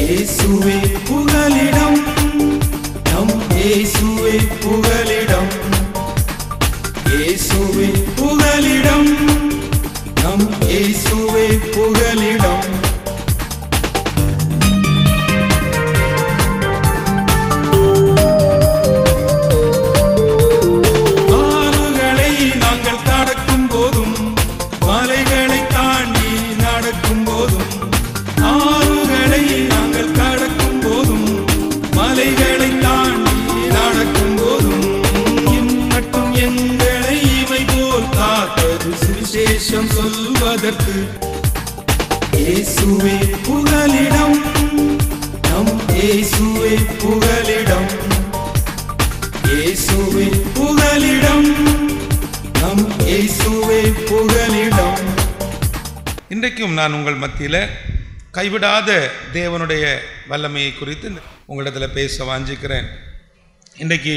இயேசுவே புகலிடம், நம் இயேசுவே புகலிடம். இயேசுவே புகலிடம், நம் இயேசுவே புகலிடம். ஆறுகளை நாங்கள் கடக்கும் போதும், மலைகளை தாண்டி நடக்கும் போதும், ஆறுகளை நாங்கள் கடக்கும் போதும், மலைகளை தாண்டி நடக்கும் போதும், இம்மட்டும் எங்களை இவை போல் காத்தது சுவிசேஷம் சொல்வதற்கு. இயேசுவே புகலிடம், நம் இயேசுவே புகலிடம். இயேசுவே புகலிடம், நம் இயேசுவே புகலிடம். இன்றைக்கும் நான் உங்கள் மத்தியில் கைவிடாத தேவனுடைய வல்லமையை குறித்து உங்களிடத்தில் பேச வாஞ்சிக்கிறேன். இன்றைக்கு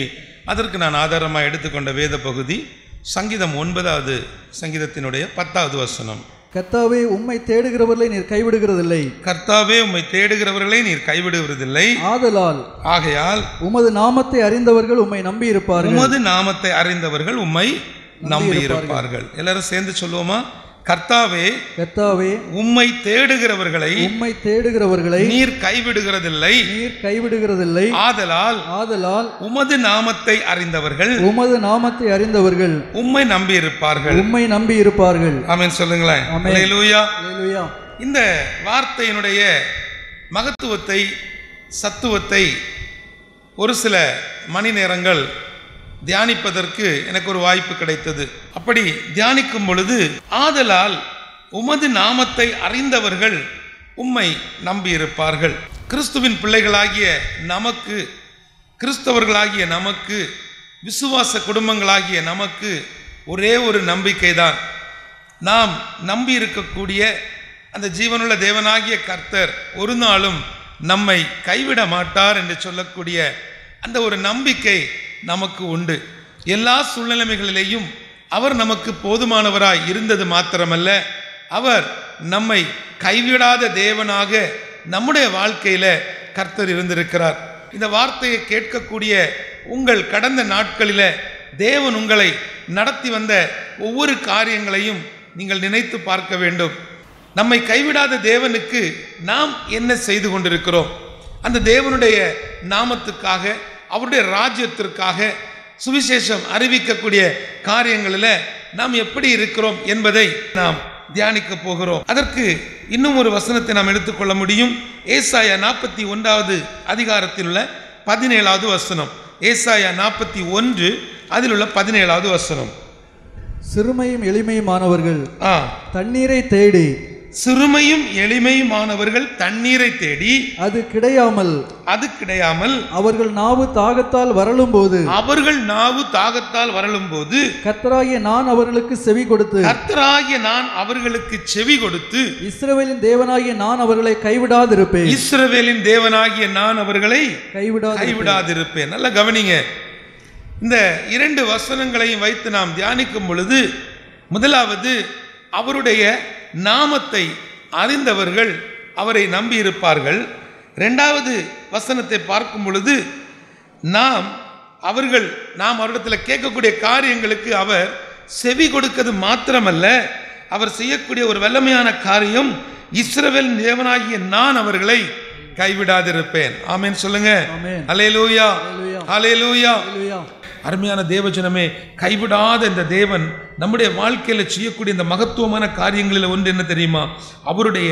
அதற்கு நான் ஆதாரமாக எடுத்துக்கொண்ட வேத பகுதி சங்கீதம் 9வது சங்கீதத்தினுடைய 10வது வசனம். கர்த்தாவே உம்மை தேடுகிறவர்களை நீர் கைவிடுகிறதில்லை. கர்த்தாவே உம்மை தேடுகிறவர்களை நீர் கைவிடுகிறதில்லை. ஆகையால் உமது நாமத்தை அறிந்தவர்கள் உம்மை நம்பி இருப்பார்கள். உமது நாமத்தை அறிந்தவர்கள் உம்மை நம்பி இருப்பார்கள். எல்லாரும் சேர்ந்து சொல்லுவோமா? கர்த்தாவே, கர்த்தாவே உம்மை தேடுகிறவர்களை நீர் கைவிடுகிறதில்லை. ஆதலால் உமது நாமத்தை அறிந்தவர்கள் உம்மை நம்பி இருப்பார்கள். ஆமென் சொல்லுங்களேன். அல்லேலூயா. இந்த வார்த்தையினுடைய மகத்துவத்தை, சத்துவத்தை ஒரு சில மணி நேரங்கள் தியானிப்பதற்கு எனக்கு ஒரு வாய்ப்பு கிடைத்தது. அப்படி தியானிக்கும் பொழுது, ஆதலால் உமது நாமத்தை அறிந்தவர்கள் உம்மை நம்பியிருப்பார்கள். கிறிஸ்துவின் பிள்ளைகளாகிய நமக்கு, கிறிஸ்தவர்களாகிய நமக்கு, விசுவாச குடும்பங்களாகிய நமக்கு ஒரே ஒரு நம்பிக்கை தான். நாம் நம்பி இருக்கக்கூடிய அந்த ஜீவனுள்ள தேவனாகிய கர்த்தர் ஒரு நாளும் நம்மை கைவிட மாட்டார் என்று சொல்லக்கூடிய அந்த ஒரு நம்பிக்கை நமக்கு உண்டு. எல்லா சூழ்நிலைகளிலேயும் அவர் நமக்கு போதுமானவராய் இருந்தது மாத்திரமல்ல, அவர் நம்மை கைவிடாத தேவனாக நம்முடைய வாழ்க்கையில கர்த்தர் இருந்திருக்கிறார். இந்த வார்த்தையை கேட்கக்கூடிய உங்கள் கடந்த நாட்களில தேவன் உங்களை நடத்தி வந்த ஒவ்வொரு காரியங்களையும் நீங்கள் நினைத்து பார்க்க வேண்டும். நம்மை கைவிடாத தேவனுக்கு நாம் என்ன செய்து கொண்டிருக்கிறோம்? அந்த தேவனுடைய நாமத்துக்காக, அவருடைய ராஜ்யத்திற்காக சுவிசேஷம் அறிவிக்கக்கூடிய காரியங்களில் நாம் எப்படி இருக்கிறோம் என்பதை நாம் தியானிக்க போகிறோம். அதற்கு இன்னும் ஒரு வசனத்தை நாம் எடுத்துக்கொள்ள முடியும். ஏசாயா 41வது அதிகாரத்தில் உள்ள 17வது வசனம். ஏசாயா 41 அதில் உள்ள 17வது வசனம். சிறுமையும் எளிமையுமானவர்கள் தண்ணீரை தேடி, சிறுமையும் எளிமையுமானவர்கள் தண்ணீரை தேடி, அது கிடையாமல் அவர்கள் நாவு தாகத்தால் வரலும் போது கர்த்தராகிய நான் அவர்களுக்கு செவி கொடுத்து இஸ்ரவேலின் தேவனாகிய நான் அவர்களை கைவிடாதிருப்பேன். நல்ல கவனிங்க. இந்த இரண்டு வசனங்களையும் வைத்து நாம் தியானிக்கும் பொழுது, முதலாவது அவருடைய நாமத்தை அறிந்தவர்கள் அவரை நம்பி இருப்பார்கள். இரண்டாவது வசனத்தை பார்க்கும் பொழுது, நாம் அவரிடத்தில் கேட்கக்கூடிய காரியங்களுக்கு அவர் செவி கொடுக்கிறது மாத்திரமல்ல, அவர் செய்யக்கூடிய ஒரு வல்லமையான காரியம், இஸ்ரவேல் தேவனாகிய நான் அவர்களை கைவிடாதிருப்பேன். ஆமென் சொல்லுங்க. அல்லேலூயா, அல்லேலூயா. அருமையான தேவஜனமே, கைவிடாத இந்த தேவன் நம்முடைய வாழ்க்கையில் செய்யக்கூடிய இந்த மகத்துவமான காரியங்களில் ஒன்று என்ன தெரியுமா? அவருடைய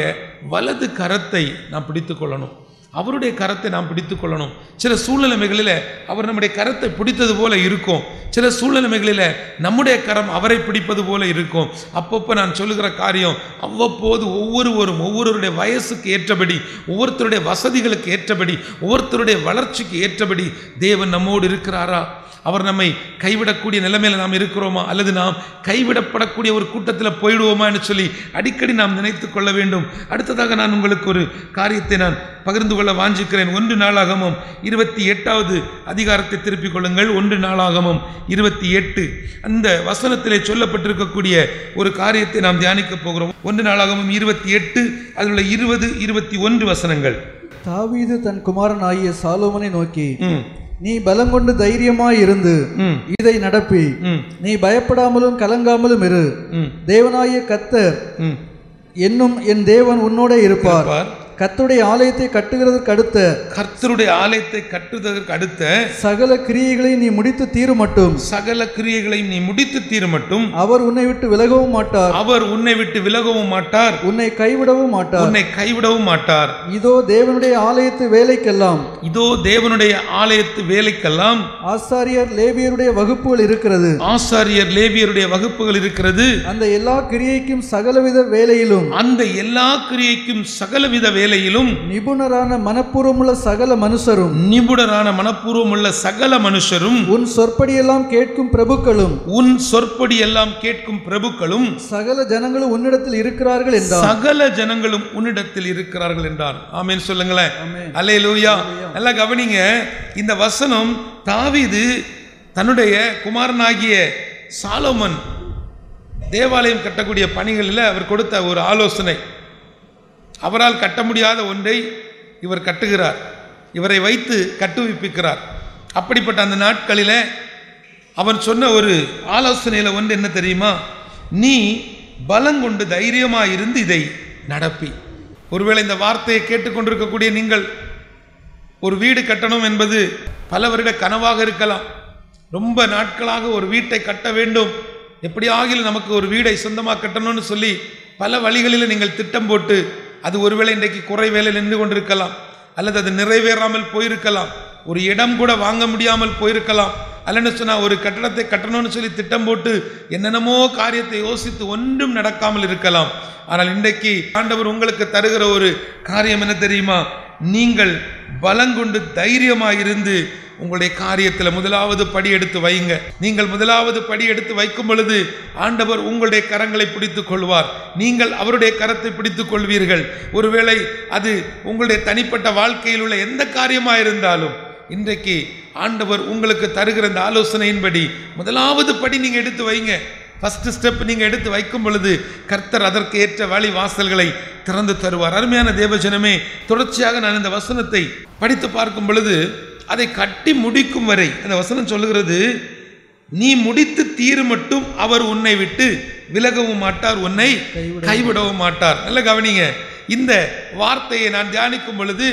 வலது கரத்தை நாம் பிடித்து கொள்ளணும். அவருடைய கரத்தை நாம் பிடித்து கொள்ளணும். சில சூழ்நிலைகளில் அவர் நம்முடைய கரத்தை பிடித்தது போல இருக்கும், சில சூழ்நிலைகளில் நம்முடைய கரம் அவரை பிடிப்பது போல இருக்கும். அப்பப்போ நான் சொல்லுகிற காரியம், அவ்வப்போது ஒவ்வொருவருடைய வயசுக்கு ஏற்றபடி, ஒவ்வொருத்தருடைய வசதிகளுக்கு ஏற்றபடி, ஒவ்வொருத்தருடைய வளர்ச்சிக்கு ஏற்றபடி தேவன் நம்மோடு இருக்கிறாரா? அவர் நம்மை கைவிடக்கூடிய நிலைமையில் நாம் இருக்கிறோமா, அல்லது நாம் கைவிடப்படக்கூடிய ஒரு கூட்டத்தில் போயிடுவோமா என்று சொல்லி அடிக்கடி நாம் நினைத்து கொள்ள வேண்டும். அடுத்ததாக நான் உங்களுக்கு ஒரு காரியத்தை நான் பகிர்ந்து கொள்ள வாஞ்சிக்கிறேன். 1 நாளாகமம் 28வது அதிகாரத்தை திருப்பிக் கொள்ளுங்கள். 1 நாளாகமம் 28 அந்த வசனத்திலே சொல்லப்பட்டிருக்கக்கூடிய ஒரு காரியத்தை நாம் தியானிக்க போகிறோம். 1 நாளாகமம் 28 அதில் உள்ள 20, 21 வசனங்கள். தாவீது தன் குமாரனாகிய சாலோமனை நோக்கி, நீ பலங்கொண்டு தைரியமாய் இருந்து இதை நடப்பி, நீ பயப்படாமலும் கலங்காமலும் இரு. தேவனாகிய கர்த்தர் என்னும் என் தேவன் உன்னோட இருப்பார். கர்த்தருடைய ஆலயத்தை கர்த்தருடைய ஆலயத்தை கட்டுவதற்கு அடுத்த சகல கிரியைகளை நீ முடித்து தீருமட்டும் அவர் உன்னை விட்டு விலகவும் மாட்டார். உன்னை கைவிடவும் மாட்டார். இதோ தேவனுடைய ஆலயத்து வேலைக்கெல்லாம் ஆசாரியர் லேவியருடைய வகுப்புகள் இருக்கிறது. அந்த எல்லா கிரியைக்கும் சகலவித வேலையிலும் நிபுணரான மனப்பூர்வமுள்ள சகல மனுஷரும் உன் சொற்படியெல்லாம் கேட்கும் பிரபுக்களும் சகல ஜனங்களும் உன்னிடத்தில் இருக்கிறார்கள் என்றார். ஆமென் சொல்லுங்களேன். அல்லேலூயா. நல்லா கவனிங்க. இந்த வசனம் தாவீது தன்னுடைய குமாரனாகிய சாலோமன் தேவாலயம் கட்டக்கூடிய பணிகளில் அவர் கொடுத்த ஒரு ஆலோசனை. அவரால் கட்ட முடியாத ஒன்றை இவர் கட்டுகிறார், இவரை வைத்து கட்டுவிப்பிக்கிறார். அப்படிப்பட்ட அந்த நாட்களில் அவன் சொன்ன ஒரு ஆலோசனையில் ஒன்று என்ன தெரியுமா? நீ பலங்கொண்டு தைரியமாக இருந்து இதை நடப்பி. ஒருவேளை இந்த வார்த்தையை கேட்டுக்கொண்டிருக்கக்கூடிய நீங்கள் ஒரு வீடு கட்டணும் என்பது பல வருட கனவாக இருக்கலாம். ரொம்ப நாட்களாக ஒரு வீட்டை கட்ட வேண்டும், எப்படி ஆகிலும் நமக்கு ஒரு வீடை சொந்தமாக கட்டணும்னு சொல்லி பல வழிகளில் நீங்கள் திட்டம் போட்டு அது ஒருவேளை இன்றைக்கு குறை வேலை நின்று கொண்டிருக்கலாம், அல்லது அது நிறைவேறாமல் போயிருக்கலாம், ஒரு இடம் கூட வாங்க முடியாமல் போயிருக்கலாம், அல்லன்னு சொன்னால் ஒரு கட்டடத்தை கட்டணும்னு சொல்லி திட்டம் போட்டு என்னென்னமோ காரியத்தை யோசித்து ஒன்றும் நடக்காமல் இருக்கலாம். ஆனால் இன்றைக்கு ஆண்டவர் உங்களுக்கு தருகிற ஒரு காரியம் என்ன தெரியுமா? நீங்கள் பலங்கொண்டு தைரியமாக இருந்து உங்களுடைய காரியத்தில் முதலாவது படி எடுத்து வைங்க. நீங்கள் முதலாவது படி எடுத்து வைக்கும் பொழுது ஆண்டவர் உங்களுடைய கரங்களை பிடித்துக் கொள்வார், நீங்கள் அவருடைய கரத்தை பிடித்துக் கொள்வீர்கள். ஒருவேளை அது உங்களுடைய தனிப்பட்ட வாழ்க்கையில் உள்ள எந்த காரியமாக இருந்தாலும் இன்றைக்கு ஆண்டவர் உங்களுக்கு தருகிற இந்த ஆலோசனையின்படி முதலாவது படி நீங்க எடுத்து வைங்க. ஃபர்ஸ்ட் ஸ்டெப் நீங்க எடுத்து வைக்கும் பொழுது கர்த்தர் அதற்கு ஏற்ற வழி வாசல்களை திறந்து தருவார். அருமையான தேவஜனமே, தொடர்ச்சியாக நான் இந்த வசனத்தை படித்து பார்க்கும் பொழுது அதை கட்டி முடிக்கும் வரை அந்த வசனம் சொல்லுகிறது, நீ முடித்து தீரு மட்டும் அவர் உன்னை விட்டு விலகவும் மாட்டார், உன்னை கைவிடவும் மாட்டார். நல்ல கவனிங்க. இந்த வார்த்தையை நான் தியானிக்கும் பொழுது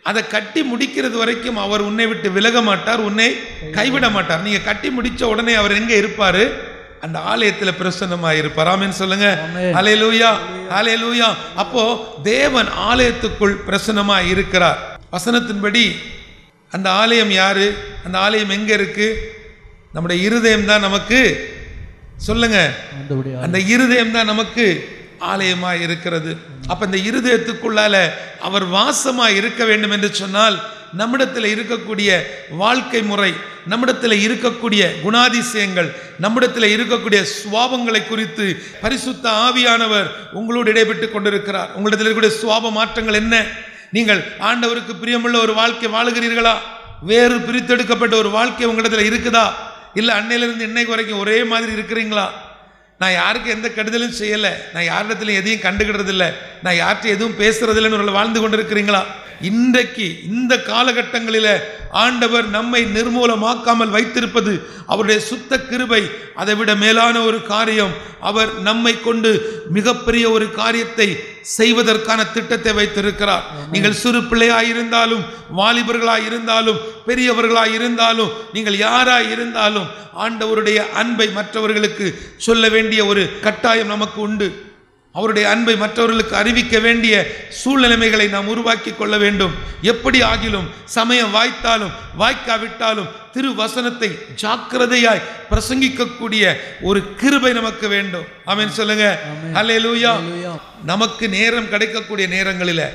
அதை கட்டி முடிக்கிறது வரைக்கும் அவர் உன்னை விட்டு விலக மாட்டார், உன்னை கைவிட மாட்டார். நீங்க கட்டி முடிச்ச உடனே அவர் எங்க இருப்பாரு? அந்த ஆலயத்தில் பிரசன்னமாக இருப்பார். ஆமென் சொல்லுங்க. ஹல்லேலூயா, ஹல்லேலூயா. அப்போ தேவன் ஆலயத்துக்குள் பிரசன்னமாக இருக்கிறார். வசனத்தின்படி அந்த ஆலயம் யாரு? அந்த ஆலயம் எங்க இருக்கு? நம்முடைய இருதயம் தான் நமக்கு, சொல்லுங்க, அந்த இருதயம் தான் நமக்கு ஆலயமாக இருக்கிறது. அப்ப இந்த இருதயத்துக்குள்ளால அவர் வாசமாக இருக்க வேண்டும் என்று சொன்னால் நம்மிடத்தில் இருக்கக்கூடிய வாழ்க்கை முறை, நம்மிடத்தில் இருக்கக்கூடிய குணாதிசயங்கள், நம்மிடத்தில் இருக்கக்கூடிய சுவாபங்களை குறித்து பரிசுத்த ஆவியானவர் உங்களோடு இடைபெற்று கொண்டிருக்கிறார். உங்களிடத்தில் இருக்கக்கூடிய சுவாப மாற்றங்கள் என்ன? நீங்கள் ஆண்டவருக்கு பிரியமுள்ள ஒரு வாழ்க்கை வாழுகிறீர்களா? வேறு பிரித்தெடுக்கப்பட்ட ஒரு வாழ்க்கை உங்களிடத்தில் இருக்குதா? இல்லை அன்னையிலிருந்து இன்னைக்கு வரைக்கும் ஒரே மாதிரி இருக்கிறீங்களா? நான் யாருக்கு எந்த கெடுதலும் செய்யலை, நான் யாரிடத்திலும் எதையும் கண்டுகிடுறது இல்லை, நான் யார்கிட்ட எதுவும் பேசுறதில்லைன்னு வாழ்ந்து கொண்டு இருக்கிறீங்களா? இன்றைக்கு இந்த காலகட்டங்களில் ஆண்டவர் நம்மை நிர்மூலமாக்காமல் வைத்திருப்பது அவருடைய சுத்த கிருபை. அதை விட மேலான ஒரு காரியம், அவர் நம்மை கொண்டு மிகப்பெரிய ஒரு காரியத்தை செய்வதற்கான திட்டத்தை வைத்திருக்கிறார். நீங்கள் சிறு பிள்ளையாய் இருந்தாலும், வாலிபர்களாய் இருந்தாலும், பெரியவர்களாய் இருந்தாலும், நீங்கள் யாராய் இருந்தாலும் ஆண்டவருடைய அன்பை மற்றவர்களுக்கு சொல்ல வேண்டிய ஒரு கட்டாயம் நமக்கு உண்டு. அவருடைய அன்பை மற்றவர்களுக்கு அறிவிக்க வேண்டிய சூழ்நிலைமைகளை நாம் உருவாக்கி கொள்ள வேண்டும். எப்படி ஆகிலும் சமயம் வாய்த்தாலும் வாய்க்காவிட்டாலும் திரு வசனத்தை ஜாக்கிரதையாய் பிரசங்கிக்கக்கூடிய ஒரு கிருபை நமக்கு வேண்டும். ஆமென் சொல்லுங்க. ஹல்லேலூயா. நமக்கு நேரம் கிடைக்கக்கூடிய நேரங்களில்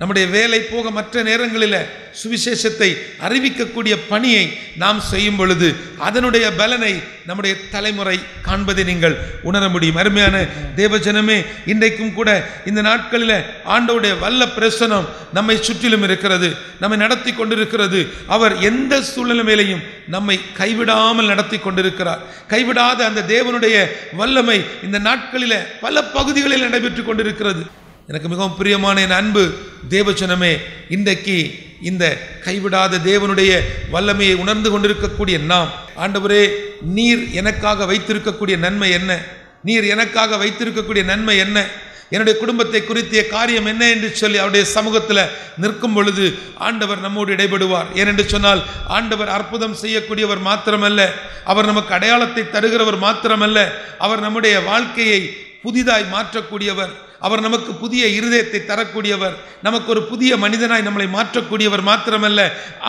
நம்முடைய வேலை போக மற்ற நேரங்களில் சுவிசேஷத்தை அறிவிக்கக்கூடிய பணியை நாம் செய்யும் பொழுது அதனுடைய பலனை நம்முடைய தலைமுறை காண்பதை நீங்கள் உணர முடியும். அருமையான தேவஜனமே, இன்றைக்கும் கூட இந்த நாட்களில் ஆண்டவருடைய வல்ல பிரசனம் நம்மை சுற்றிலும் இருக்கிறது, நம்மை நடத்தி கொண்டிருக்கிறது. அவர் எந்த சூழ்நிலையிலையும் நம்மை கைவிடாமல் நடத்தி கொண்டிருக்கிறார். கைவிடாத அந்த தேவனுடைய வல்லமை இந்த நாட்களில் பல பகுதிகளில் நடைபெற்று கொண்டிருக்கிறது. எனக்கு மிகவும் பிரியமான என் அன்பு தேவஜனமே, இன்றைக்கு இந்த கைவிடாத தேவனுடைய வல்லமையை உணர்ந்து கொண்டிருக்கக்கூடிய நாம், ஆண்டவரே நீர் எனக்காக வைத்திருக்கக்கூடிய நன்மை என்ன, நீர் எனக்காக வைத்திருக்கக்கூடிய நன்மை என்ன, என்னுடைய குடும்பத்தை குறித்திய காரியம் என்ன என்று சொல்லி அவருடைய சமூகத்தில் நிற்கும் பொழுது ஆண்டவர் நம்மோடு இடைபடுவார். ஏனென்று சொன்னால் ஆண்டவர் அற்புதம் செய்யக்கூடியவர் மாத்திரமல்ல, அவர் நமக்கு அடையாளத்தை தருகிறவர் மாத்திரமல்ல, அவர் நம்முடைய வாழ்க்கையை புதிதாய் மாற்றக்கூடியவர், அவர் நமக்கு புதிய இருதயத்தை தரக்கூடியவர், நமக்கு ஒரு புதிய மனிதனாய் நம்மளை மாற்றக்கூடியவர் மாத்திரமல்ல,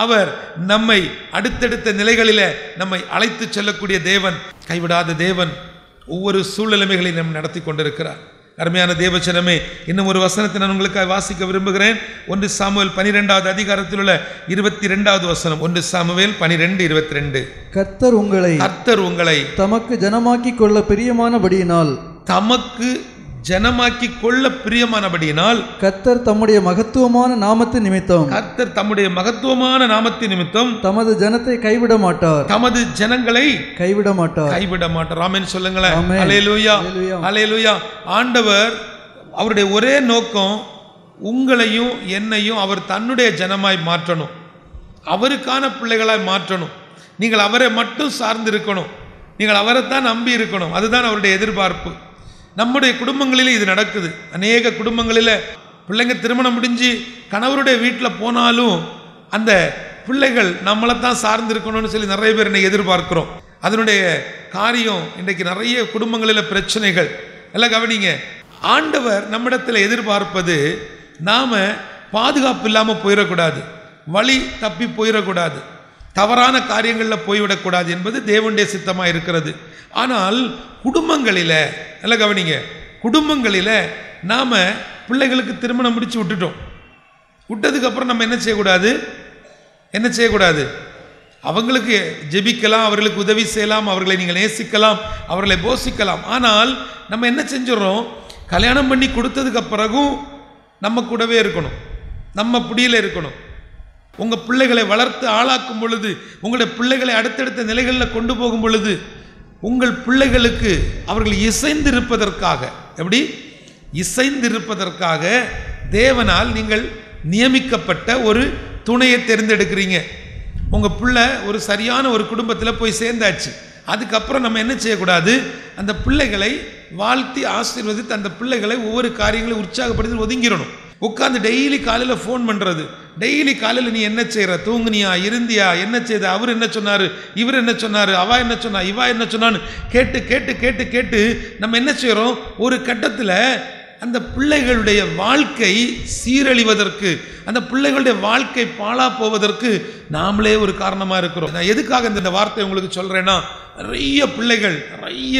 அவர் நம்மை அடுத்தடுத்த நிலைகளில் நம்மை அழைத்து செல்லக்கூடிய தேவன், கைவிடாத தேவன். ஒவ்வொரு சூழ்நிலைமைகளையும் நம்ம நடத்தி கொண்டிருக்கிறார். அருமையான தேவச்சனமே, இன்னும் ஒரு வசனத்தை நான் உங்களுக்காக வாசிக்க விரும்புகிறேன். 1 சாமுவேல் 12வது அதிகாரத்தில் உள்ள 22வது வசனம். 1 சாமுவேல் 12:22. கர்த்தர் உங்களை தமக்கு ஜனமாக்கி கொள்ள பிரியமானபடியினால் தமக்கு ஜனமாக்கி கொள்ள பிரியமானபடியினால் கர்த்தர் தம்முடைய மகத்துவமான நாமத்தின் நிமித்தம் தமது ஜனத்தை கைவிட மாட்டார், தமது ஜனங்களை கைவிட மாட்டார். ஆமென் சொல்லுங்களேன். அல்லேலூயா, அல்லேலூயா. ஆண்டவர் அவருடைய ஒரே நோக்கம் உங்களையும் என்னையும் அவர் தன்னுடைய ஜனமாய் மாற்றணும், அவருக்கான பிள்ளைகளாய் மாற்றணும். நீங்கள் அவரை மட்டும் சார்ந்து இருக்கணும், நீங்கள் அவரைத்தான் நம்பி இருக்கணும். அதுதான் அவருடைய எதிர்பார்ப்பு. நம்முடைய குடும்பங்களில் இது நடக்குது. அநேக குடும்பங்களில் பிள்ளைங்க திருமணம் முடிஞ்சு கணவருடைய வீட்டில் போனாலும் அந்த பிள்ளைகள் நம்மளை தான் சார்ந்து இருக்கணும்னு சொல்லி நிறைய பேர் இன்னைக்கு எதிர்பார்க்கிறோம். அதனுடைய காரியம் இன்றைக்கு நிறைய குடும்பங்களில் பிரச்சனைகள் எல்லாம் கவனிங்க. ஆண்டவர் நம்மிடத்தில் எதிர்பார்ப்பது நாம் பாதுகாப்பு இல்லாமல் போயிடக்கூடாது, வழி தப்பி போயிடக்கூடாது, தவறான காரியங்களில் போய்விடக்கூடாது என்பது தேவனுடைய சித்தமாக இருக்கிறது. ஆனால் குடும்பங்களில் எல்லாம் கவனிங்க, குடும்பங்களில் நாம் பிள்ளைகளுக்கு திருமணம் முடித்து விட்டதுக்கப்புறம் நம்ம என்ன செய்யக்கூடாது, அவங்களுக்கு ஜெபிக்கலாம், அவர்களுக்கு உதவி செய்யலாம், அவர்களை நீங்கள் நேசிக்கலாம், அவர்களை போஷிக்கலாம். ஆனால் நம்ம என்ன செஞ்சிடறோம், கல்யாணம் பண்ணி கொடுத்ததுக்கு பிறகும் நம்ம கூடவே இருக்கணும், நம்ம பிடியில் இருக்கணும். உங்கள் பிள்ளைகளை வளர்த்து ஆளாக்கும் பொழுது, உங்களுடைய பிள்ளைகளை அடுத்தடுத்த நிலைகளில் கொண்டு போகும் பொழுது, உங்கள் பிள்ளைகளுக்கு அவர்கள் இசைந்திருப்பதற்காக, எப்படி இசைந்திருப்பதற்காக தேவனால் நீங்கள் நியமிக்கப்பட்ட ஒரு துணையை தேர்ந்தெடுக்கிறீங்க. உங்கள் பிள்ளை ஒரு சரியான ஒரு குடும்பத்தில் போய் சேர்ந்தாச்சு. அதுக்கப்புறம் நம்ம என்ன செய்யக்கூடாது, அந்த பிள்ளைகளை வாழ்த்தி ஆசீர்வதித்து அந்த பிள்ளைகளை ஒவ்வொரு காரியங்களையும் உற்சாகப்படுத்தி ஒதுங்கிடணும். உட்காந்து டெய்லி காலையில் ஃபோன் பண்ணுறது, டெய்லி காலையில் நீ என்ன செய்கிற, தூங்குனியா, இருந்தியா, என்ன செய்த, அவர் என்ன சொன்னார், இவர் என்ன சொன்னார், அவா என்ன சொன்னா, இவா என்ன சொன்னான்னு கேட்டு கேட்டு கேட்டு கேட்டு நம்ம என்ன செய்கிறோம், ஒரு கட்டத்தில் அந்த பிள்ளைகளுடைய வாழ்க்கை சீரழிவதற்கு, அந்த பிள்ளைகளுடைய வாழ்க்கை பாழா போவதற்கு நாமளே ஒரு காரணமாக இருக்கிறோம். நான் எதுக்காக இந்த வார்த்தை உங்களுக்கு சொல்கிறேன்னா, நிறைய பிள்ளைகள், நிறைய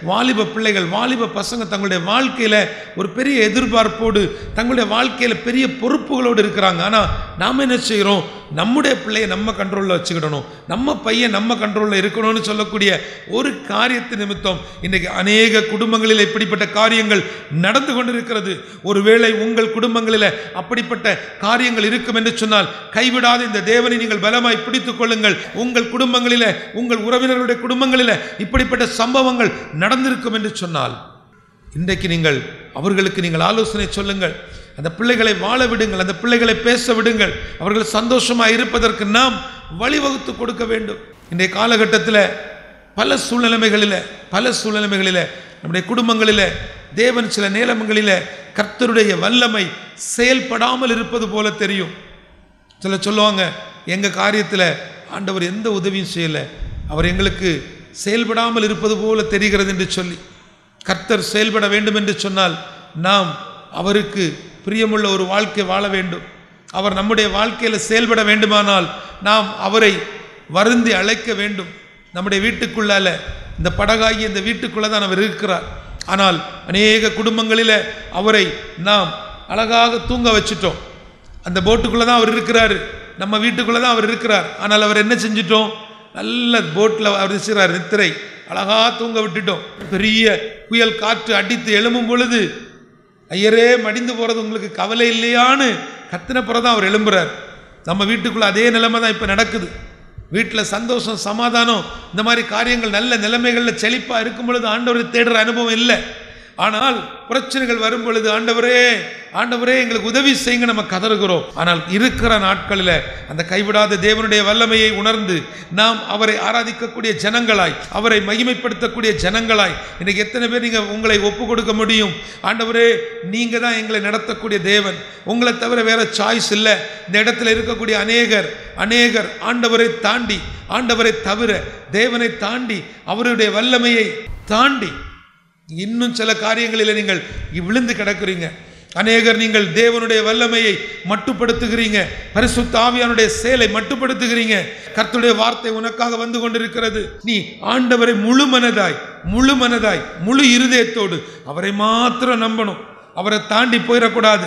வாலிப பிள்ளைகள், வாலிப பசங்க தங்களுடைய வாழ்க்கையில் ஒரு பெரிய எதிர்பார்ப்போடு, தங்களுடைய வாழ்க்கையில் பெரிய பொறுப்புகளோடு இருக்கிறாங்க. ஆனால் நாம் என்ன செய்கிறோம், நம்முடைய பிள்ளையை நம்ம கண்ட்ரோலில் வச்சுக்கிடணும், நம்ம பையன் நம்ம கண்ட்ரோலில் இருக்கணும்னு சொல்லக்கூடிய ஒரு காரியத்து நிமித்தம் இன்றைக்கு அநேக குடும்பங்களில் இப்படிப்பட்ட காரியங்கள் நடந்து கொண்டிருக்கிறது. ஒருவேளை உங்கள் குடும்பங்களில் அப்படிப்பட்ட காரியங்கள் இருக்கும் என்று சொன்னால் கைவிடாத இந்த தேவனை நீங்கள் பலமாய் பிடித்துக் கொள்ளுங்கள். உங்கள் குடும்பங்களில், உங்கள் உறவினர்களுடைய குடும்பங்களில் இப்படிப்பட்ட சம்பவங்கள் நடந்திருக்கும் என்று சொன்னால் இன்றைக்கு நீங்கள் அவர்களுக்கு நீங்கள் ஆலோசனை சொல்லுங்கள். அந்த பிள்ளைகளை வாழ விடுங்கள், அந்த பிள்ளைகளை பேச விடுங்கள். அவர்கள் சந்தோஷமாக இருப்பதற்கு நாம் வழிவகுத்து கொடுக்க வேண்டும். இன்றைய காலகட்டத்தில் பல சூழ்நிலைகளில் நம்முடைய குடும்பங்களில் தேவன் சில நேரங்களில் கர்த்தருடைய வல்லமை செயல்படாமல் இருப்பது போல தெரியும். சில சொல்லுவாங்க, எங்கள் காரியத்தில் ஆண்டவர் எந்த உதவியும் செய்யலை, அவர் எங்களுக்கு செயல்படாமல் இருப்பது போல தெரிகிறது என்று சொல்லி, கர்த்தர் செயல்பட வேண்டும் என்று சொன்னால் நாம் அவருக்கு பிரியமுள்ள ஒரு வாழ்க்கை வாழ வேண்டும். அவர் நம்முடைய வாழ்க்கையில் செயல்பட வேண்டுமானால் நாம் அவரை வருந்தி அழைக்க வேண்டும். நம்முடைய வீட்டுக்குள்ளால, இந்த படகாகி இந்த வீட்டுக்குள்ளே தான் அவர் இருக்கிறார். ஆனால் அநேக குடும்பங்களில் அவரை நாம் அழகாக தூங்க வச்சிட்டோம், அந்த போட்டுக்குள்ளே தான் அவர் இருக்கிறாரு, நம்ம வீட்டுக்குள்ளே தான் அவர் இருக்கிறார். ஆனால் அவர் என்ன செஞ்சிட்டோம்? நல்ல போட்டில் அவர் இருக்கிறார், நித்திரை அழகா தூங்க விட்டுட்டோம். பெரிய புயல் காற்று அடித்து எழும்பும் பொழுது ஐயரே மடிந்து போகிறது உங்களுக்கு கவலை இல்லையான்னு கத்தின பிறதான் அவர் எழும்புறார். நம்ம வீட்டுக்குள்ளே அதே நிலைமை தான் இப்போ நடக்குது. வீட்டில் சந்தோஷம், சமாதானம், இந்த மாதிரி காரியங்கள் நல்ல நிலைமைகளில் செழிப்பாக இருக்கும் பொழுது ஆண்டவரை தேடுற அனுபவம் இல்லை. ஆனால் பிரச்சனைகள் வரும் பொழுது ஆண்டவரே ஆண்டவரே எங்களுக்கு உதவி செய்யுங்க நம்ம கதறுகிறோம். ஆனால் இருக்கிற நாட்களில் அந்த கைவிடாத தேவனுடைய வல்லமையை உணர்ந்து நாம் அவரை ஆராதிக்கக்கூடிய ஜனங்களாய், அவரை மகிமைப்படுத்தக்கூடிய ஜனங்களாய் இன்னைக்கு எத்தனை பேர் நீங்கள் உங்களை ஒப்பு கொடுக்க முடியும்? ஆண்டவரே நீங்கள் தான் எங்களை நடத்தக்கூடிய தேவன், உங்களை தவிர வேற சாய்ஸ் இல்லை. இந்த இடத்துல இருக்கக்கூடிய அநேகர் ஆண்டவரை தாண்டி, ஆண்டவரை தவிர, தேவனை தாண்டி, அவருடைய வல்லமையை தாண்டி இன்னும் சில காரியங்களில் நீங்கள் விழுந்து கிடக்குறீங்க. அநேகர் நீங்கள் தேவனுடைய வல்லமையை மட்டுப்படுத்துகிறீங்க, பரிசுத்த ஆவியானுடைய செயலை மட்டுப்படுத்துகிறீங்க. கர்த்தருடைய வார்த்தை உனக்காக வந்து கொண்டிருக்கிறது. நீ ஆண்டவரை முழு மனதாய் முழு இருதயத்தோடு அவரை மாத்திரம் நம்பணும். அவரை தாண்டி போயிடக்கூடாது.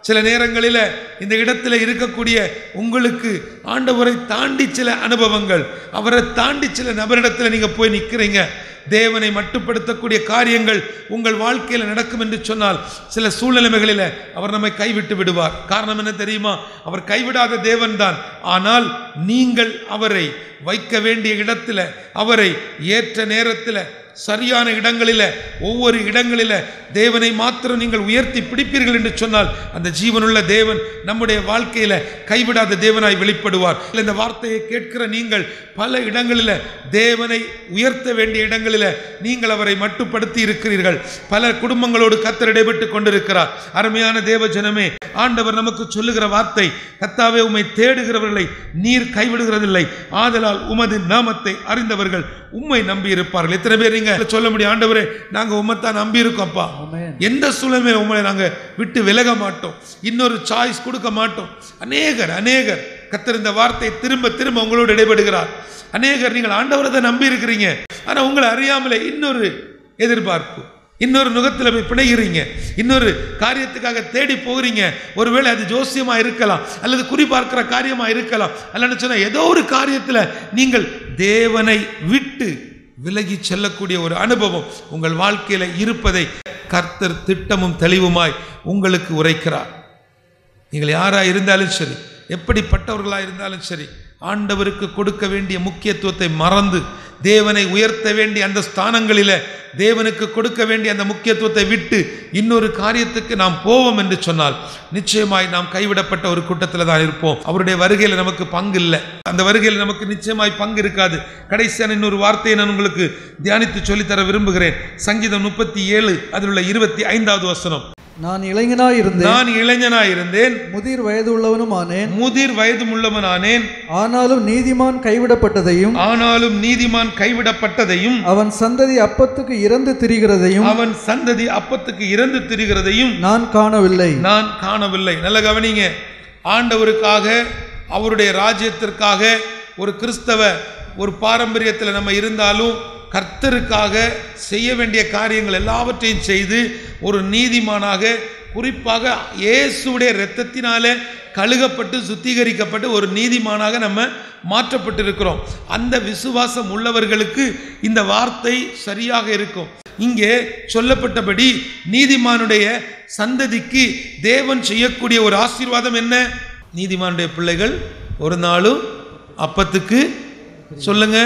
சில நேரங்களில் இந்த இடத்துல இருக்கக்கூடிய உங்களுக்கு ஆண்டவரை தாண்டி சில அனுபவங்கள், அவரை தாண்டி சில நபரிடத்தில் நீங்கள் போய் நிற்கிறீங்க. தேவனை மட்டுப்படுத்தக்கூடிய காரியங்கள் உங்கள் வாழ்க்கையில் நடக்கும் என்று சொன்னால் சில சூழ்நிலைகளில் அவர் நம்மை கைவிட்டு விடுவார். காரணம் என்ன தெரியுமா? அவர் கைவிடாத தேவன் தான். ஆனால் நீங்கள் அவரை வைக்க வேண்டிய இடத்துல, அவரை ஏற்ற நேரத்தில், சரியான இடங்களில், ஒவ்வொரு இடங்களில் தேவனை மாத்திரம் நீங்கள் உயர்த்தி பிடிப்பீர்கள் என்று சொன்னால் அந்த ஜீவனுள்ள தேவன் நம்முடைய வாழ்க்கையில் கைவிடாத தேவனாய் வெளிப்படுவார். இந்த வார்த்தையை கேட்கிற நீங்கள் பல இடங்களில் தேவனை உயர்த்த வேண்டிய இடங்களில் நீங்கள் அவரை மட்டுப்படுத்தி இருக்கிறீர்கள். பல குடும்பங்களோடு கர்த்தர் இடைப்பட்டு கொண்டிருக்கிறார். அருமையான தேவ ஜனமே, ஆண்டவர் நமக்கு சொல்லுகிற வார்த்தை, கர்த்தாவே உம்மை தேடுகிறவர்களை நீர் கைவிடுகிறதில்லை, ஆதலால் உமது நாமத்தை அறிந்தவர்கள் உம்மை நம்பி இருப்பார்கள். எத்தனை பேர் நீங்க சொல்ல முடியும்? ஆண்டவரே நாங்க உம்மைத்தான் நம்பி இருக்கோம்ப்பா, எந்த சூழ்நிலை உங்களை நாங்க விட்டு விலக மாட்டோம், இன்னொரு சாய்ஸ் கொடுக்க மாட்டோம். அநேகர் கர்த்தர் இந்த வார்த்தையை திரும்ப உங்களோடு இடைபடுகிறார். அநேகர் நீங்கள் ஆண்டவரை தான் நம்பி இருக்கிறீங்க, ஆனா உங்களை அறியாமலே இன்னொரு எதிர்பார்ப்பு, இன்னொரு நுகத்தில் போய் பிணைகிறீங்க, இன்னொரு காரியத்துக்காக தேடி போகிறீங்க. ஒருவேளை அது ஜோசியமா இருக்கலாம், அல்லது குறி பார்க்கிற காரியமா இருக்கலாம், அல்லன்னு சொன்னா ஏதோ ஒரு காரியத்தில் நீங்கள் தேவனை விட்டு விலகி செல்லக்கூடிய ஒரு அனுபவம் உங்கள் வாழ்க்கையில இருப்பதை கர்த்தர் திட்டமும் தெளிவுமாய் உங்களுக்கு உரைக்கிறார். நீங்கள் யாரா இருந்தாலும் சரி, எப்படிப்பட்டவர்களாக இருந்தாலும் சரி, ஆண்டவருக்கு கொடுக்க வேண்டிய முக்கியத்துவத்தை மறந்து தேவனை உயர்த்த வேண்டிய அந்த ஸ்தானங்களில் தேவனுக்கு கொடுக்க வேண்டிய அந்த முக்கியத்துவத்தை விட்டு இன்னொரு காரியத்துக்கு நாம் போவோம் என்று சொன்னால் நிச்சயமாய் நாம் கைவிடப்பட்ட ஒரு கூட்டத்தில் தான் இருப்போம். அவருடைய வருகையில் நமக்கு பங்கு இல்லை, அந்த வருகையில் நமக்கு நிச்சயமாய் பங்கு இருக்காது. கடைசியான இன்னொரு வார்த்தையை நான் உங்களுக்கு தியானித்து சொல்லித்தர விரும்புகிறேன். சங்கீதம் 37 அதில் உள்ள 25வது வசனம். நான் இளைஞனாயிருந்தேன், முதிர் வயது உள்ளவனானேன், ஆனாலும் நீதிமான் கைவிடப்பட்டதையும் அவன் சந்ததி அப்பத்துக்கு இறந்து திரிகிறதையும் நான் காணவில்லை. நல்ல கவனிங்க. ஆண்டவருக்காக, அவருடைய ராஜ்யத்திற்காக, ஒரு கிறிஸ்தவ ஒரு பாரம்பரியத்தில் நம்ம இருந்தாலும் கர்த்தருக்காக செய்ய வேண்டிய காரியங்கள் எல்லாவற்றையும் செய்து ஒரு நீதிமானாக, குறிப்பாக இயேசுடைய இரத்தத்தினாலே கழுகப்பட்டு சுத்திகரிக்கப்பட்டு ஒரு நீதிமானாக நம்ம மாற்றப்பட்டிருக்கிறோம். அந்த விசுவாசம் உள்ளவர்களுக்கு இந்த வார்த்தை சரியாக இருக்கும். இங்கே சொல்லப்பட்டபடி நீதிமானுடைய சந்ததிக்கு தேவன் செய்யக்கூடிய ஒரு ஆசீர்வாதம் என்ன? நீதிமானுடைய பிள்ளைகள் ஒரு நாளும் அப்பத்துக்கு சொல்லுங்க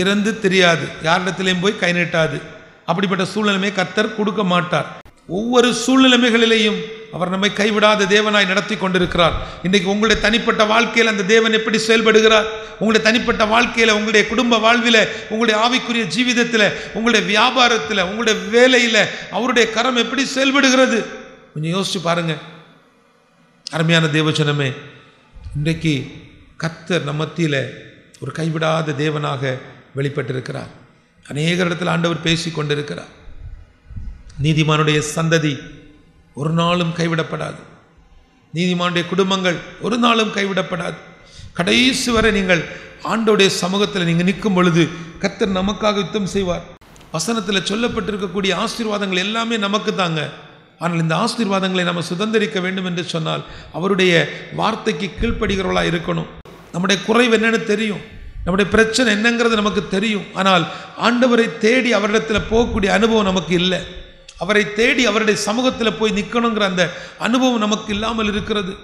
இறந்து தெரியாது, யாரிடத்திலையும் போய் கை நீட்டாது. அப்படிப்பட்ட சூழ்நிலைமை கர்த்தர் கொடுக்க மாட்டார். ஒவ்வொரு சூழ்நிலைமைகளிலேயும் அவர் நம்மை கைவிடாத தேவனாய் நடத்தி கொண்டிருக்கிறார். இன்றைக்கு உங்களுடைய தனிப்பட்ட வாழ்க்கையில் அந்த தேவன் எப்படி செயல்படுகிறார்? உங்களுடைய தனிப்பட்ட வாழ்க்கையில், உங்களுடைய குடும்ப வாழ்வில், உங்களுடைய ஆவிக்குரிய ஜீவிதத்தில், உங்களுடைய வியாபாரத்தில், உங்களுடைய வேலையில் அவருடைய கரம் எப்படி செயல்படுகிறது? கொஞ்சம் யோசிச்சு பாருங்க. அருமையான தேவஜனமே, இன்றைக்கு கர்த்தர் நம்ம மத்தியில் ஒரு கைவிடாத தேவனாக வெளிப்பட்டிருக்கிறார். அநேக இடத்துல ஆண்டவர் பேசி கொண்டிருக்கிறார். நீதிமானுடைய சந்ததி ஒரு நாளும் கைவிடப்படாது. நீதிமானுடைய குடும்பங்கள் ஒரு நாளும் கைவிடப்படாது. கடைசி வரை நீங்கள் ஆண்டவருடைய சமூகத்தில் நீங்கள் நிற்கும் பொழுது கர்த்தர் நமக்காக யுத்தம் செய்வார். வசனத்தில் சொல்லப்பட்டிருக்கக்கூடிய ஆசீர்வாதங்கள் எல்லாமே நமக்கு தாங்க. ஆனால் இந்த ஆசீர்வாதங்களை நம்ம சுதந்திரிக்க வேண்டும் என்று சொன்னால் அவருடைய வார்த்தைக்கு கீழ்ப்படுகிறவர்களாக இருக்கணும். நம்முடைய குறைவு என்னன்னு தெரியும், நம்முடைய பிரச்சனை என்னங்கிறது நமக்கு தெரியும். ஆனால் ஆண்டவரை தேடி அவரிடத்தில் போகக்கூடிய அனுபவம் நமக்கு இல்லை. அவரை தேடி அவருடைய சமூகத்தில் போய் நிற்கணுங்கிற அந்த அனுபவம் நமக்கு இல்லாமல் இருக்கிறது.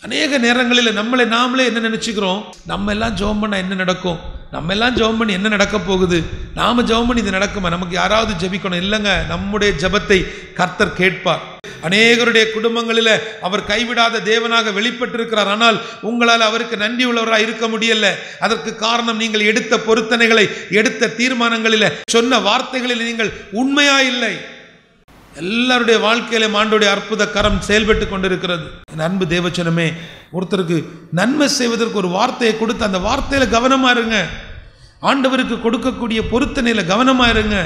அநேக நேரங்களில் நம்மளை நாமளே என்ன நினச்சிக்கிறோம், நம்ம எல்லாம் ஜெபம் பண்ணால் என்ன நடக்கும், நம்ம எல்லாம் ஜெபம் பண்ணி என்ன நடக்க போகுது, நாம ஜெபம் பண்ணி இது நடக்குமா, நமக்கு யாராவது ஜெபிக்கணும். இல்லைங்க, நம்முடைய ஜெபத்தை கர்த்தர் கேட்பார். அநேகருடைய குடும்பங்களில் அவர் கைவிடாத தேவனாக வெளிப்பட்டிருக்கிறார். ஆனால் உங்களால் அவருக்கு நன்றி உள்ளவராக இருக்க முடியல. அதற்கு காரணம் நீங்கள் எடுத்த பொருத்தனைகளை, எடுத்த தீர்மானங்களில், சொன்ன வார்த்தைகளில் நீங்கள் உண்மையா இல்லை. எல்லாருடைய வாழ்க்கையில ஆண்டவருடைய அற்புத கரம் செயல்பட்டு கொண்டிருக்கிறது. அன்பு தேவச்சனமே, ஒருத்தருக்கு நன்மை செய்வதற்கு ஒரு வார்த்தையை கொடுத்து அந்த வார்த்தையில கவனமா இருங்க. ஆண்டவருக்கு கொடுக்கக்கூடிய பொருத்தனையில கவனமா இருங்க.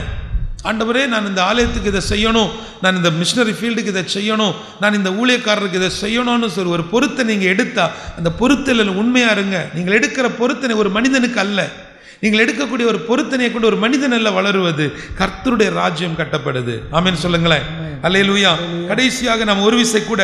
ஆண்டவரே, நான் இந்த ஆலயத்துக்கு இதை செய்யணும், நான் இந்த மிஷனரி ஃபீல்டுக்கு இதை செய்யணும், நான் இந்த ஊழியக்காரருக்கு இதை செய்யணும்னு சொல்லி ஒரு பொருத்தனை நீங்கள் எடுத்தா அந்த பொருத்தனையில் உண்மையா இருங்க. நீங்கள் எடுக்கிற பொருத்தனை ஒரு மனிதனுக்கு அல்ல. நீங்கள் எடுக்கக்கூடிய ஒரு பொருத்தனையை கொண்டு ஒரு மனிதன் அல்ல வளருவது, கர்த்தருடைய ராஜ்யம் கட்டப்படுது. ஆமென் சொல்லுங்களேன். அல்லேலூயா. கடைசியாக நாம் ஒரு விசை கூட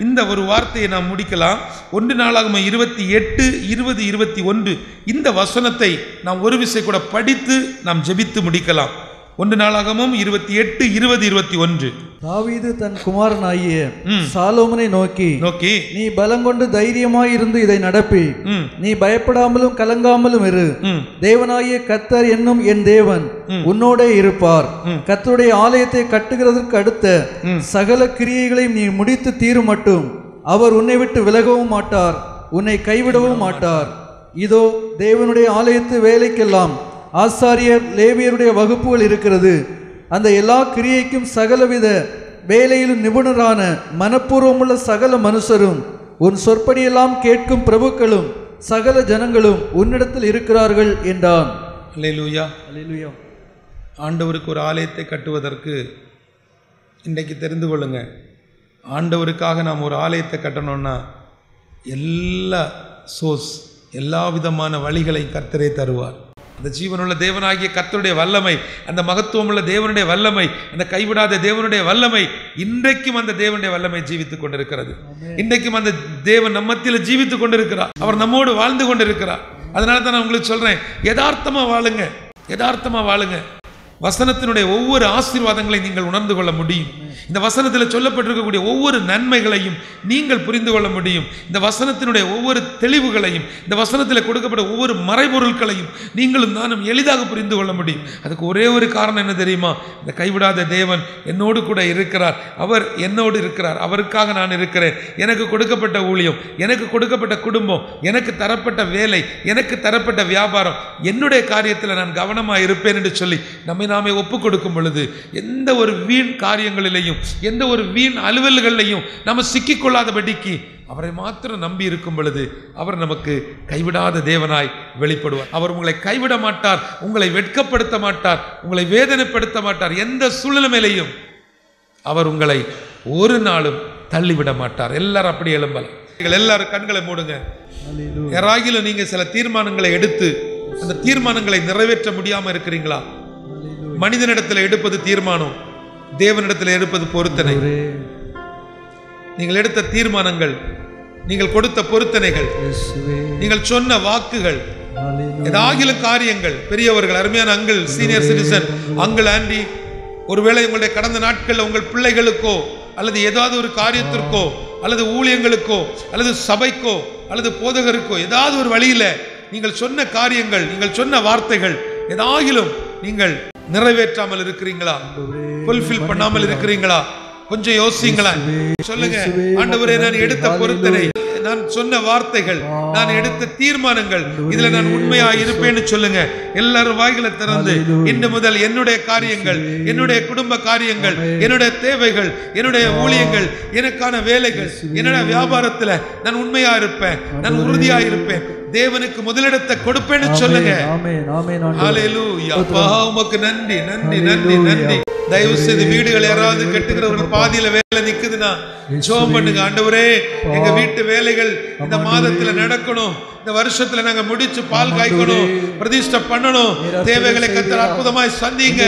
இந்த ஒரு வார்த்தையை நாம் முடிக்கலாம். 1 நாளாகமம் 28, 20, 21 இந்த வசனத்தை நாம் ஒரு விசை கூட படித்து நாம் ஜெபித்து முடிக்கலாம். 1 நாளாகமம் 28, 20, 21. தாவீது தன் குமாரனாகிய சாலோமனை நோக்கி, நீ பலங்கொண்டு தைரியமாய் இருந்து இதை நடப்பி, நீ பயப்படாமலும் கலங்காமலும் இரு. தேவனாகிய கர்த்தர் என்னும் என் தேவன் உன்னோடே இருப்பார். கர்த்தருடைய ஆலயத்தை கட்டுகிறதற்கு அடுத்த சகல கிரியைகளையும் நீ முடித்து தீரும் மட்டும் அவர் உன்னை விட்டு விலகவும் மாட்டார், உன்னை கைவிடவும் மாட்டார். இதோ தேவனுடைய ஆலயத்து வேலைக்கெல்லாம் ஆசாரியர் லேவியருடைய வகுப்புகள் இருக்கிறது. அந்த எல்லா கிரியைக்கும் சகலவித வேலையிலும் நிபுணரான மனப்பூர்வமுள்ள சகல மனுஷரும் உன் சொற்படியெல்லாம் கேட்கும் பிரபுக்களும் சகல ஜனங்களும் உன்னிடத்தில் இருக்கிறார்கள் என்றான். அல்லேலூயா, அல்லேலூயா. ஆண்டவருக்கு ஒரு ஆலயத்தை கட்டுவதற்கு இன்றைக்கு தெரிந்து கொள்ளுங்க, ஆண்டவருக்காக நாம் ஒரு ஆலயத்தை கட்டணும்னா எல்லா எல்லா விதமான வழிகளை கர்த்தரே தருவார். அந்த ஜீவனுள்ள தேவனாகிய கர்த்தருடைய வல்லமை, அந்த மகத்துவமுள்ள தேவனுடைய வல்லமை, அந்த கைவிடாத தேவனுடைய வல்லமை, இன்றைக்கும் அந்த தேவனுடைய வல்லமை ஜீவித்துக் கொண்டிருக்கிறது. இன்றைக்கும் அந்த தேவன் நம்மத்தில் ஜீவித்துக் கொண்டிருக்கிறார். அவர் நம்மோடு வாழ்ந்து கொண்டிருக்கிறார். அதனால தான் நான் உங்களுக்கு சொல்றேன், யதார்த்தமா வாழுங்க, யதார்த்தமா வாழுங்க. வசனத்தினுடைய ஒவ்வொரு ஆசீர்வாதங்களையும் நீங்கள் உணர்ந்து கொள்ள முடியும். இந்த வசனத்தில் சொல்லப்பட்டிருக்கக்கூடிய ஒவ்வொரு நன்மைகளையும் நீங்கள் புரிந்து கொள்ள முடியும். இந்த வசனத்தினுடைய ஒவ்வொரு தெளிவுகளையும், இந்த வசனத்தில் கொடுக்கப்பட்ட ஒவ்வொரு மறைபொருட்களையும் நீங்களும் நானும் எளிதாக புரிந்து கொள்ள முடியும். அதுக்கு ஒரே ஒரு காரணம் என்ன தெரியுமா? இந்த கைவிடாத தேவன் என்னோடு கூட இருக்கிறார், அவர் என்னோடு இருக்கிறார், அவருக்காக நான் இருக்கிறேன். எனக்கு கொடுக்கப்பட்ட ஊழியம், எனக்கு கொடுக்கப்பட்ட குடும்பம், எனக்கு தரப்பட்ட வேலை, எனக்கு தரப்பட்ட வியாபாரம், என்னுடைய காரியத்தில் நான் கவனமாக இருப்பேன் என்று சொல்லி நம்மை நாமே ஒப்புக் கொடுக்கும் பொழுது எந்த ஒரு வீண் காரியங்களிலையும், எந்த ஒரு வீண் அலுவல்களையும் நம்ம சிக்கிக்கொள்ளாதபடிக்கு அவரை மாத்திரம் நம்பி இருக்கும் பொழுது அவர் நமக்கு கைவிடாத தேவனாய் வெளிப்படுவார். அவர் உங்களை கைவிட மாட்டார், உங்களை வெட்கப்படுத்த மாட்டார், உங்களை வேதனைப்படுத்த மாட்டார். எந்த சூழ்நிலையிலையும் அவர் உங்களை ஒரு நாளும் தள்ளிவிட மாட்டார். எல்லாரும் அப்படி எழும்பலாம். எல்லாரும் கண்களை மூடுங்க. யாராகிலும் நீங்க சில தீர்மானங்களை எடுத்து அந்த தீர்மானங்களை நிறைவேற்ற முடியாம இருக்கிறீங்களா? மனிதனிடத்தில் எடுப்பது தீர்மானம், தேவனிடத்தில் எடுப்பது பொருத்தனை. நீங்கள் எடுத்த தீர்மானங்கள், நீங்கள் கொடுத்த பொருத்தனைகள், நீங்கள் சொன்ன வாக்குகள், ஏதாகிலும் காரியங்கள், பெரியவர்கள், அருமையான uncle, senior citizen, uncle, aunty, ஒருவேளை உங்களுடைய கடந்த நாட்களில் உங்கள் பிள்ளைகளுக்கோ அல்லது ஏதாவது ஒரு காரியத்திற்கோ அல்லது ஊழியங்களுக்கோ அல்லது சபைக்கோ அல்லது போதகருக்கோ ஏதாவது ஒரு வழியில நீங்கள் சொன்ன காரியங்கள், நீங்கள் சொன்ன வார்த்தைகள் ஏதாகிலும் நீங்கள் நிறைவேற்றாமல் இருக்கிறீங்களா? ஃபுல்ஃபில் பண்ணாமல் இருக்கிறீங்களா? கொஞ்சம் யோசிங்களா. சொல்லுங்க, ஆண்டவரே, நான் எடுத்த பொருத்தனை, நான் சொன்ன வார்த்தைகள், நான் எடுத்த தீர்மானங்கள், இதுல நான் உண்மையா இருப்பேன்னு சொல்லுங்க. எல்லாரும் வாய்களை திறந்து இன்று முதல் என்னுடைய காரியங்கள், என்னுடைய குடும்ப காரியங்கள், என்னுடைய தேவைகள், என்னுடைய ஊழியங்கள், எனக்கான வேலைகள், என்னோட வியாபாரத்துல நான் உண்மையா இருப்பேன், நான் உறுதியா இருப்பேன், தேவனுக்கு முதலிடத்தை கொடுப்பேன்னு சொல்லுங்க. ஹல்லேலூயா. அப்பா, உமக்கு நன்றி, நன்றி, நன்றி, நன்றி. தயவு செய்து வீடுகள் யாராவது கட்டுகிறவர்கள் பாதியில வேலை நிக்குதுன்னா ஜெபம் பண்ணுங்க. ஆண்டவரே, எங்க வீட்டு வேலைகள் இந்த மாதத்துல நடக்கணும், இந்த வருஷத்துல நாங்க முடிச்சு பால் காய்க்கணும், பிரதிஷ்டை பண்ணணும். தேவைகளை கர்த்தர் அற்புதமாய் சந்திங்க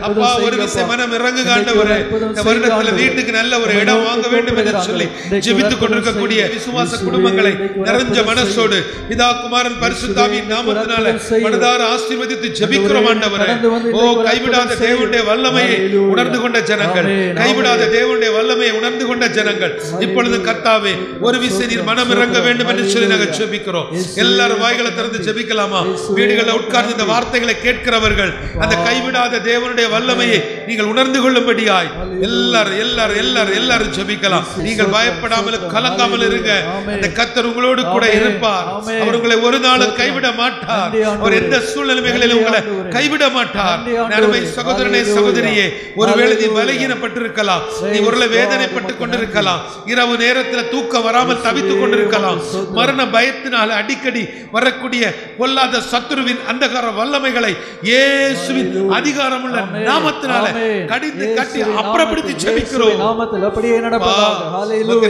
அப்பா. ஒரு விஷயம் மனம் இறங்குங்க ஆண்டவரே. இந்த வருடத்துல வீட்டுக்கு நல்ல ஒரு இடம் வாங்க வேண்டும் என்று சொல்லி ஜெபித்துக் கொண்டிருக்கக்கூடிய விசுவாச குடும்பங்களை நிறைஞ்ச மனசோடு பிதா குமாரன் பரிசுத்தாவியின் நாமத்தினால மனதார ஆசீர்வதித்து ஜெபிக்கிறோம் ஆண்டவரே. ஓ கைவிடாத தேவனுடைய வல்லமையை உணர்ந்து கொண்ட ஜனங்கள், கைவிடாத தேவனுடைய வல்லமையை உணர்ந்து கொண்ட ஜனங்கள் இப்பொழுது கர்த்தாவே ஒரு விஷயம் நீர் மனம் இறங்க வேண்டும் என்று சொல்லி நாங்கள் ஜெபிக்கிறோம். எல்லாரும் வாய்களை திறந்து ஜெபிக்கலாமா? வீடுகளில் உட்கார்ந்து இந்த வார்த்தைகளை கேட்கிறவர்கள் அந்த கைவிடாத தேவனுடைய வல்லமையை நீங்கள் உணர்ந்து கொள்ளும்படியாய் எல்லாரும் எல்லாரும் எல்லாரும் எல்லாரும் ஜெபிக்கலாம். நீங்கள் பயப்படாமல் கலங்காமல் இருங்க. அந்த கர்த்தர் உங்களோடு கூட இருப்பார். அவர் உங்களை ஒரு நாளும் கைவிட மாட்டார். அவர் எந்த சூழ்நிலைகளிலும் உங்களை கைவிட மாட்டார். அருமை சகோதரனே சகோதரியே, ஒருவேளை நீ பலகீனப்பட்டிருக்கலாம், நீ ஒருவேளை வேதனைப்பட்டுக் கொண்டிருக்கலாம், இரவு நேரத்தில் தூக்கம் வராமல் தவித்துக் கொண்டிருக்கலாம், மரண பயத்தினால் அடிக்கடி வரக்கூடிய பொல்லாத சத்துருவின் அந்தகார வல்லமைகளை இயேசுவின் அதிகாரமுள்ள நாமத்தினால கடிந்து கட்டி அப்புறப்படுத்தி ஜெபிக்கிறோம்.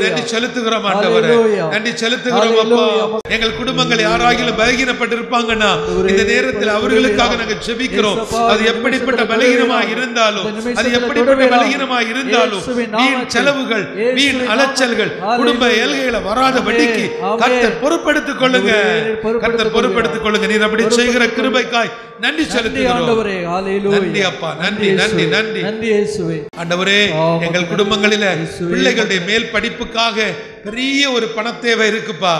நன்றி செலுத்துகிறோம் ஆண்டவரே, நன்றி செலுத்துகிறோம் அப்பா. எங்கள் குடும்பங்கள் யாராகிலும் பலகீனப்பட்டிருப்பாங்கன்னா இந்த நேரத்தில் அவர்களுக்காக நாங்கள் ஜெபிக்கிறோம். அது எப்படிப்பட்ட பலகீனமாக இருந்தாலும், அது எப்படிப்பட்ட பலகீனமாக இருந்தாலும் வீண் செலவுகள், வீண் அலைச்சல்கள், குடும்ப ஏழ்கைகளை வராதபடிக்கு கர்த்தர் பொறுப்படுத்திக் கொள்ளுங்க, கர்த்தர் பொறுப்படுத்திக் கொள்ளுங்க. நீர் அப்படி செய்கிற கிருபைக்காய் நன்றி செலுத்துகிறோம். நன்றி அப்பா, நன்றி நன்றி நன்றி ஆண்டவரே. எங்கள் குடும்பங்களில பிள்ளைகளுடைய மேல் படிப்புக்காக பெரிய ஒரு பண தேவை இருக்குப்பா.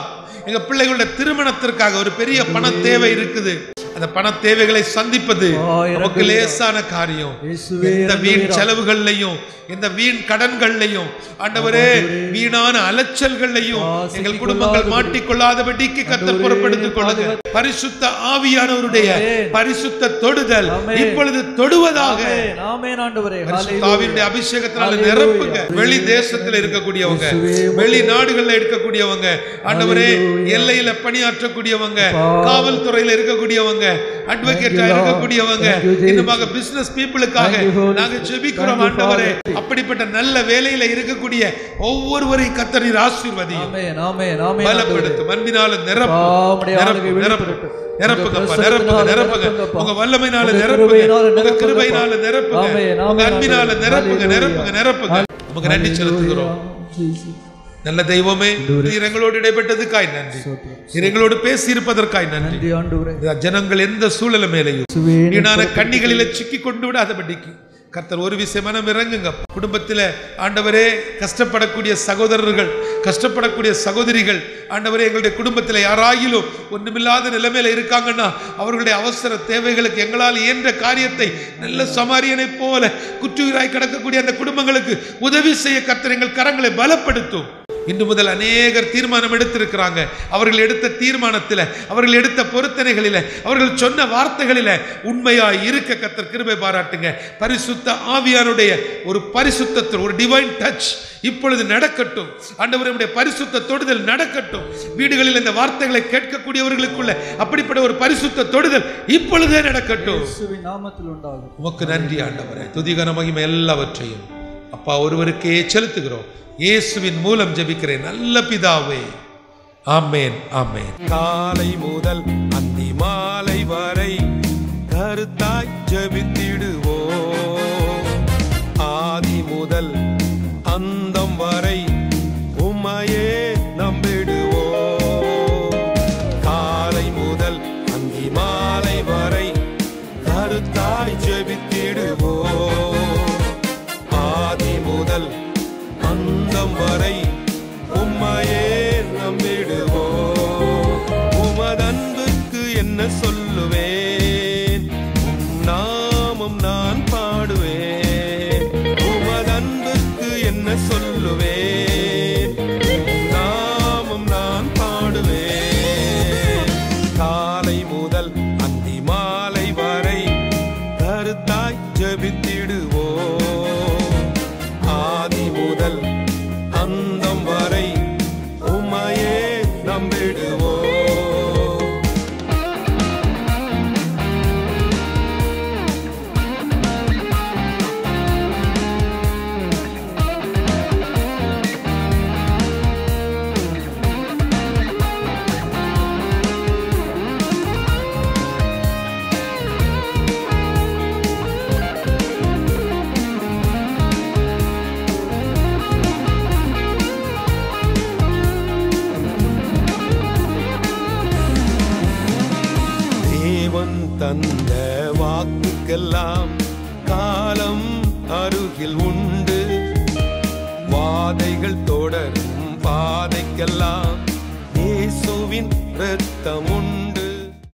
எங்க பிள்ளைகளுடைய திருமணத்திற்காக ஒரு பெரிய பண தேவை இருக்குது. அந்த பண தேவைகளை சந்திப்பது நமக்கு லேசான காரியம். எந்த வீண் செலவுகள்லையும், எந்த வீண் கடன்கள்லையும் ஆண்டவரே, வீணான அலைச்சல்கள்லையும் எங்கள் குடும்பங்கள் மாட்டிக்கொள்ளாதபடிக்கு கர்த்தர் பொறுப்படுத்திக் கொள்ளுங்க. பரிசுத்த ஆவியானவருடைய பரிசுத்த தொடுதல் இப்பொழுது தொடுவதாக. ஆவியுடைய அபிஷேகத்தினால நிரப்புங்க. வெளி தேசத்தில் இருக்கக்கூடியவங்க, வெளி நாடுகள்ல இருக்கக்கூடியவங்க ஆண்டவரே, எல்லையில பணியாற்றக்கூடியவங்க, காவல்துறையில இருக்கக்கூடியவங்க, அட்வொகேட்டா இருக்கக்கூடியவங்க, இன்னுமாக பிசினஸ் பீப்புளுக்காக நாங்க ஜெபிக்கிறோம் ஆண்டவரே. அப்படிப்பட்ட நல்ல வேலையில இருக்கக்கூடிய ஒவ்வொருவரையும் கர்த்தர் நீர் ஆசீர்வதியும், பலப்படுத்தும், அன்பினால நிரப்புங்க, நிரப்புங்கப்பா, நிரப்புங்க, நிரப்புங்க. உங்க வல்லமையினால நிரப்புங்க, உங்க கிருபையினால நிரப்புங்க, உங்க அன்பினால நிரப்புங்க, நிரப்புங்க, நிரப்புங்க. நமக்கு நன்றி செலுத்துகிறோம். நல்ல தெய்வமே, நீர் எங்களோடு இடைப்பட்டதுக்காய் நன்றி, நீர் எங்களோடு பேசி இருப்பதற்காய் நன்றி. ஜனங்கள் எந்த சூழல மேலையும் வீணான கண்ணிகளில சிக்கி கொண்டு விடாதபடிக்கு கர்த்தர் ஒரு விஷயம் மனம் இறங்குங்க. குடும்பத்தில் ஆண்டவரே கஷ்டப்படக்கூடிய சகோதரர்கள், கஷ்டப்படக்கூடிய சகோதரிகள் ஆண்டவரே, எங்களுடைய குடும்பத்தில் யாராகிலும் ஒன்றுமில்லாத நிலைமையில இருக்காங்கன்னா அவர்களுடைய அவசர தேவைகளுக்கு எங்களால் இயன்ற காரியத்தை நல்ல சமாரியனை போல குற்றுயிராய் கிடக்கக்கூடிய அந்த குடும்பங்களுக்கு உதவி செய்ய கர்த்தர் எங்கள் கரங்களை பலப்படுத்தும். இன்று முதல் அநேகர் தீர்மானம் எடுத்திருக்கிறாங்க. அவர்கள் எடுத்த தீர்மானத்தில், அவர்கள் எடுத்த பொருத்தனைகளில், அவர்கள் சொன்ன வார்த்தைகளில் உண்மையாய் இருக்க கர்த்தர் கிருபை பாராட்டுங்க. பரிசுத்த ஆவியானுடைய ஒரு பரிசுத்தத்தில் ஒரு டிவைன் டச் இப்பொழுது நடக்கட்டும் ஆண்டவருடைய பரிசுத்த தொடுதல் நடக்கட்டும். வீடுகளில் இந்த வார்த்தைகளை கேட்கக்கூடியவர்களுக்குள்ள அப்படிப்பட்ட ஒரு பரிசுத்த தொடுதல் இப்பொழுதே நடக்கட்டும். உமக்கு நன்றி ஆண்டவரே. துதி கன மகிமை எல்லாவற்றையும் அப்பா ஒருவருக்கே செலுத்துகிறோம். இயேசுவின் மூலம் ஜெபிக்கிறேன் நல்ல பிதாவே, ஆமென், ஆமென். காலை முதல் அந்தி மாலை வரை கருத்தாய் ஜெபித்திடுவோம். ஆதி முதல் அந்தம் வரை உம்மையே நம்பிடுவோம். காலை முதல் அந்தி மாலை வரை கருத்தாய் ஜெபித்திடுவோம். ஆதி முதல் அந்தம் வரை உம்மையே நம்பிடுவோம். உமதன்புக்கு என்ன சொல்லுவேன், உம் நாம வாழ்க்கைக்கெல்லாம் காலம் அருகில் உண்டு. வாதைகள் தொடரும் பாதைக்கெல்லாம் இயேசுவின் இரத்தம் உண்டு.